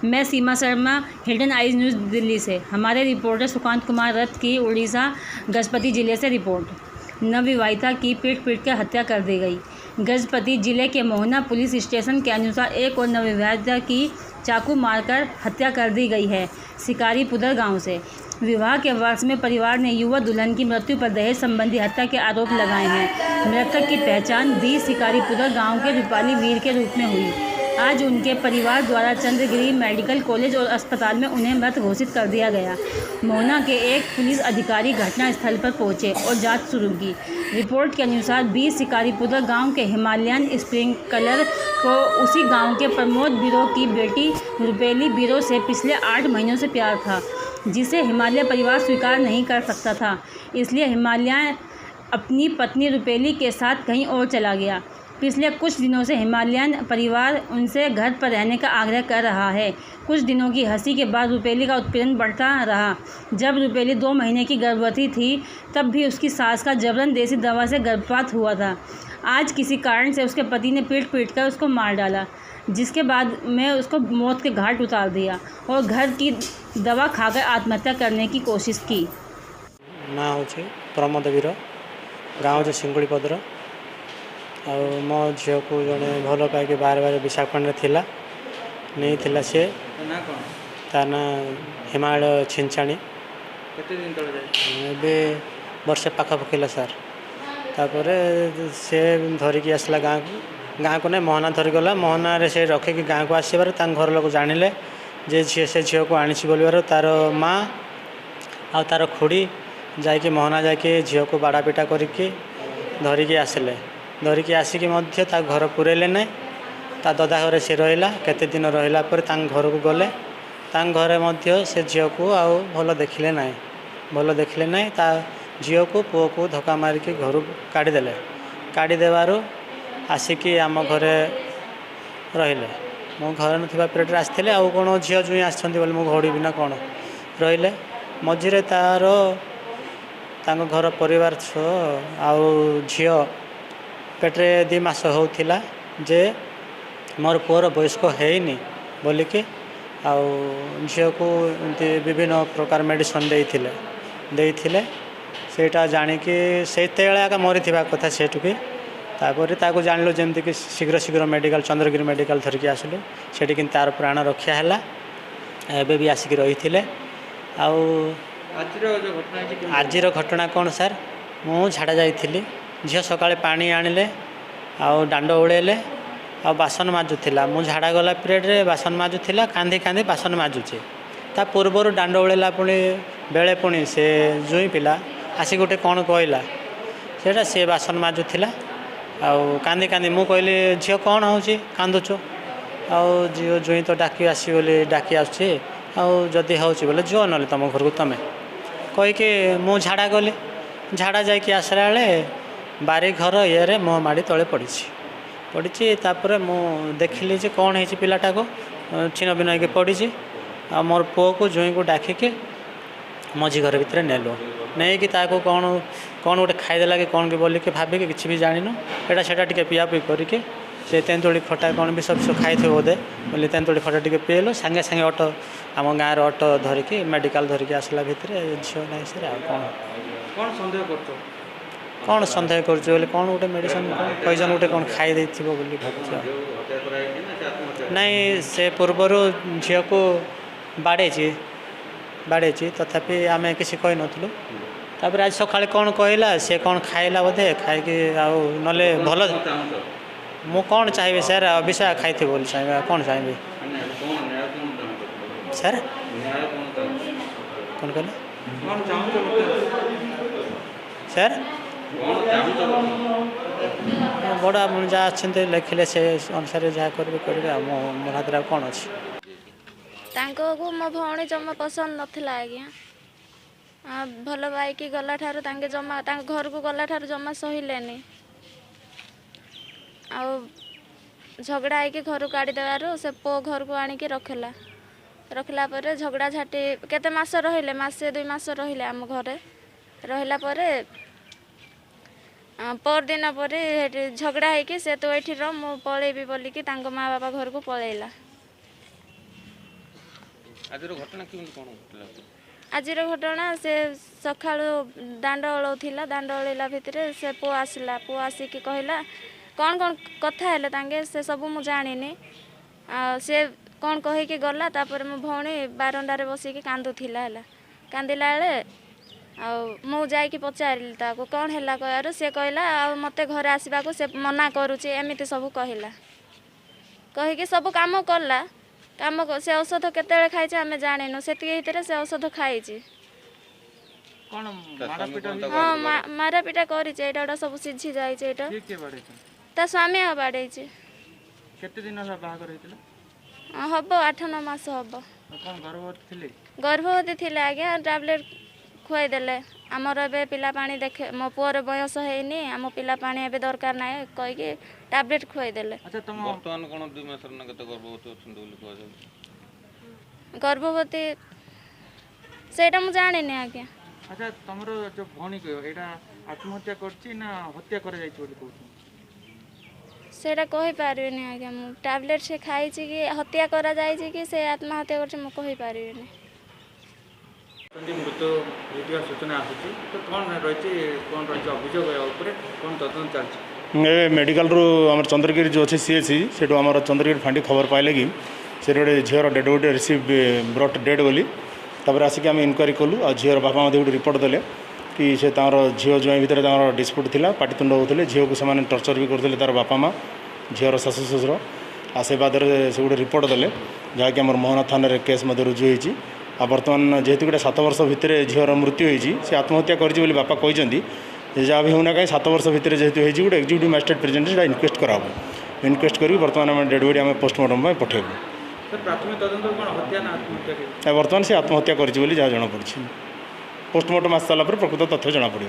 मैं Seema Sharma, hidden eyes news Delhi से। हमारे रिपोर्टर सुकांत कुमार रथ की उड़ीसा गजपति जिले से रिपोर्ट। नवविवाहिता की पीट कर हत्या कर दी गई। गजपति जिले के मोहना पुलिस स्टेशन के अनुसार एक और नवविवाहिता की चाकू मारकर हत्या कर दी गई है। शिकारी पुदर गांव से विवाह के वर्ष में परिवार ने युवा दुल्हन की मृत्यु पर दहेज संबंधी हत्या के आरोप लगाए हैं। मृतक की पहचान 20 शिकारी पुदर गांव के रूपाली वीर के रूप में हुई। आज उनके परिवार द्वारा चंद्रगिरी मेडिकल कॉलेज और अस्पताल में उन्हें मृत घोषित कर दिया गया। मोहना के एक पुलिस अधिकारी घटना स्थल पर पहुंचे और जांच शुरू की। रिपोर्ट के अनुसार 20 शिकारीपुदर गांव के हिमालयन स्प्रिंकलर को उसी गांव के प्रमोद बीरो की बेटी रूपेली बीरो से पिछले 8 महीनों से प्यार था, जिसे हिमालय परिवार स्वीकार नहीं कर सकता था। इसलिए हिमालय अपनी पत्नी रूपेली के साथ कहीं और चला गया। पिछले कुछ दिनों से हिमालयन परिवार उनसे घर पर रहने का आग्रह कर रहा है। कुछ दिनों की हंसी के बाद रूपेली का उत्पीड़न बढ़ता रहा। जब रूपेली 2 महीने की गर्भवती थी, तब भी उसकी सास का जबरन देसी दवा से गर्भपात हुआ था। आज किसी कारण से उसके पति ने पीट कर उसको मार डाला, जिसके बाद में उसको मौत के घाट उतार दिया और घर की दवा खाकर आत्महत्या करने की कोशिश की। ना हो प्रमोद वीर गाँव जो सिंगुड़ी पदर आ मो झील को जड़े भल पाई बार बार विशाखापट्टनम थिला नहीं थिला सी ता ना हिमालय छिंचाणी ए वर्षे पाखापाखिला सार तापर से धरिकी आसला गाँव को नहीं मोहना धरी गला। मोहना रे से रखिकी गाँव को आसबार घर लोग जानिले जे झी से झील को आनी बोलबार तार माँ आ तार खुड़ी जाकि मोहना जाकि झील को बाड़ा पिटा करके धरिकी आसिले। धरिकी आसिकी मध्य ता घर पुरेले नहीं ता ददा घर से रहिला केते दिन रहिला पर घर को गले घरे मध्य से झील को आउ भल देखिले नहीं भल देखिले नहीं ता झील को पुओ को धक्का मारिकी घर काढ़ीदेले। काढ़ीदेवार आसिकी आम घरे रहिले। मो घर ना पीरियड आसते आउ कौन झील जुई आसछन्ति बोले मो घड़ी बिना कौन रहिले। मझिरे तार घर परिवार आउ झील पेट्रे 2 मास होता जे मोर पुअर वयस्क हैनी बोलिकी आउ झील को विभिन्न प्रकार मेडिसिन देते सेटा जानिकी से मरी कथा सेठुकी तापर ताको जानलु जमती कि शीघ्र शीघ्र मेडिकल चंद्रगिरी मेडिकल धरिकी आसलु सेठी कि तार प्राण रक्षा है। एबे भी आसिक रही आजिर घटना कौन सार मु झाड़ा जाइली झील सकाଳେ पानी आनिले आउ दांड उड़ेले आ बासन माजुला मु झाड़ा गला पीरियड रे बासन माजुला कांदी कांदी बासन माजुचे ता पूर्वर दांड उड़ेला पुणी बेले पुणी से जुई पिला आसी गोटे कौन कहला सेटा से बासन माजुला आउ कांदी कांदी मु कहली झील कौन होची कांदुचो आउ झील जुई तो डाकी आसी बोली डाकी आसुची आउ जदि होची बोले जो नले तुम घर को तमें कहीकि मु झाड़ा गली झाड़ा जाकि आसला बेले बारी घर ये मुँह माड़ी तले पड़ी तापर मु देखिली जे कौन है पिलाटा को छिन बिन होगी पड़ी आ मोर पुओ को जुई को डाकिके मझी घर भितर नेलु नहीं कि ताको कौन कौन गोटे खाईदेला कि कौन के बोलिके भाविक किसी भी जानिनु एटा सेटा टिके पिया पी करके से तेंतुड़ी खटा कौन भी सब खाई थे बोधे बोले तेंतुड़ी खटा टिके पीलु सांगे सांगे ऑटो आम गाँव ऑटो धरिकी मेडिकल धरिकी आसला भितर झील नहीं सर कौन सन्देह कर कौन सन्देह कर कौन गोटे मेडिसिन पॉइजन गोटे कौन खाई बोली भाव नहीं से पूर्वर झील को बाड़े तथापि आम किसी कही नुँ तापर आज सकाଳେ कौन कहला से कौन खाइला बोधे खाई आउ नले भल मु कौन चाहिए सर विषय खाई बोली चाहिए कौन चाहिए सर कौन कहले सर बड़ा जहाँ अच्छे लिखिले से अनुसार जहाँ करेंगे मो हाथ कौन अच्छे को मो भौणी जमा पसंद नथिला आज्ञा भल पाइकी गला ठारू जमा घर को गला ठारू जमा सहिलेनी आ झगड़ा होगी घर काढ़ीदेव से पो घर को आणिकी रखला पर झगड़ा झाटी केते मास रहिले मासे 2 मास रहिले आम घरे रहिला परे पर दिन पर झगड़ा होगी से तो ये मु पलैबी बोलिकी माँ बापा घर को पलैला ଆଜିର ଘଟଣା କେମିତି କ'ଣ ଘଟିଲା? ଆଜିର ଘଟଣା ସେ ସକାଳୁ ଦାଣ୍ଡ ଓଳଉଥିଲା, ଦାଣ୍ଡ ଓଳେଇଲା ଭିତରେ ସେ ପୁଅ ଆସିଲା, ପୁଅ ଆସିକି କହିଲା କ'ଣ କ'ଣ କଥା ହେଲେ ତାଙ୍କେ ସେ ସବୁ ମୁଁ ଜାଣିନି। ସେ କ'ଣ କହିକି ଗଲା, ତାପରେ ମୋ ଭଉଣୀ ବାରଣ୍ଡାରେ ବସିକି କାନ୍ଦୁଥିଲା ହେଲା, କାନ୍ଦିଲା ବେଳେ ଆଉ ମୁଁ ଯାଇକି ପଚାରିଲି ତାକୁ କ'ଣ ହେଲା କହିବାରୁ ସେ କହିଲା ଆଉ ମୋତେ ଘରେ ଆସିବାକୁ ସେ ମନା କରୁଛି, ଏମିତି ସବୁ କହିଲା। କହିକି ସବୁ କାମ କଲା, ସେ ଔଷଧ କେତେବେଳେ ଖାଇଛି ଆମେ ଜାଣିନୁ, ସେତିକି ଭିତରେ ସେ ଔଷଧ ଖାଇଛି। କ'ଣ ମାରପିଟା ହଁ ମାରାପିଟା କରିଛି, ଏଇଟା ଗୁଡ଼ା ସବୁ ସିଝି ଯାଇଛି। ଏଇଟା କିଏ ବାଡ଼େଇଛନ୍ତି? ତା ସ୍ୱାମୀ ବାଡ଼େଇଛି। କେତେ ଦିନ ହେଲା ବାହାଘର ହେଇଥିଲା? ହବ 8-9 ମାସ ହବ। କ'ଣ ଗର୍ଭବତୀ ଥିଲେ? ଗର୍ଭବତୀ ଥିଲେ ଆଜ୍ଞା, ଟ୍ୟାବଲେଟ୍ ଖୁଆଇଦେଲେ। ଆମର ଏବେ ପିଲା ପାଣି ଦେଖେ, ମୋ ପୁଅର ବୟସ ହେଇନି, ଆମ ପିଲା ପାଣି ଏବେ ଦରକାର ନାହିଁ କହିକି ଟ୍ୟାବଲେଟ୍ ଖୁଆଇଦେଲେ। ଆଚ୍ଛା ତମ ବର୍ତ୍ତମାନ କ'ଣ 2 ମାସର ନା କେତେ ଗର୍ଭବତୀ ଅଛନ୍ତି ବୋଲି କୁହାଯାଉଛି? ଗର୍ଭବତୀ ସେଇଟା ମୁଁ ଜାଣିନି ଆଜ୍ଞା। ଆଚ୍ଛା ତମର ଯେଉଁ ଭଉଣୀ କହିବ ଏଇଟା ଆତ୍ମହତ୍ୟା କରିଛି ନା ହତ୍ୟା କରାଯାଇଛି ବୋଲି କହୁଛନ୍ତି? ସେଇଟା କହିପାରିବିନି ଆଜ୍ଞା ମୁଁ। ଟ୍ୟାବଲେଟ୍ ସେ ଖାଇଛି କି ହତ୍ୟା କରାଯାଇଛି କି ସେ ଆତ୍ମହତ୍ୟା କରିଛି ମୁଁ କହିପାରିବିନି। ମୃତ ହେଇଥିବା ସୂଚନା ଆସୁଛି, ତ କ'ଣ ରହିଛି ଅଭିଯୋଗ ଉପରେ କ'ଣ ତଦନ୍ତ ଚାଲିଛି? ए मेडिकल रू आम चंद्रगिरी जो अच्छे सीएचसी से आम चंद्रगिरी फांडी खबर पाइले कि से गोटे झीर dead body receive brought dead body तापर आसिक आम इनक्वारी कलु आ झीर बापा मत गोटे रिपोर्ट देले कि से तार झील ज्वाई भितर डिस्प्यूट थिला, पाटितुंड होते झील को से टर्चर भी करते तार बापा माँ झीर शाशु शशुर आ से बाद से गोटे रिपोर्ट देले जहाँकि आम मोहना थाना केस रुजु होती। आ बर्तमान जेहेतु गोटे 7 वर्ष भितर झीर मृत्यु होती से आत्महत्या कर बापा कहते जहाँ भी होना कहीं 7 वर्ष भितर जेहतु होती गोटे एक्जिक्यूटिव मजिस्ट्रेट प्रेजेंट इनक्वेस्ट कराब इनक्वेस्ट कर बर्तमान आम डेड बॉडी आम पोस्टमार्टम पठेबू। प्राथमिक तदंत କ'ଣ ହତ୍ୟା ନା ଆତ୍ମହତ୍ୟା? बर्तमान से आत्महत्या कर जहाँ जमापड़ी पोस्टमार्टम आस सारापर प्रकृत तथ्य जमापड़।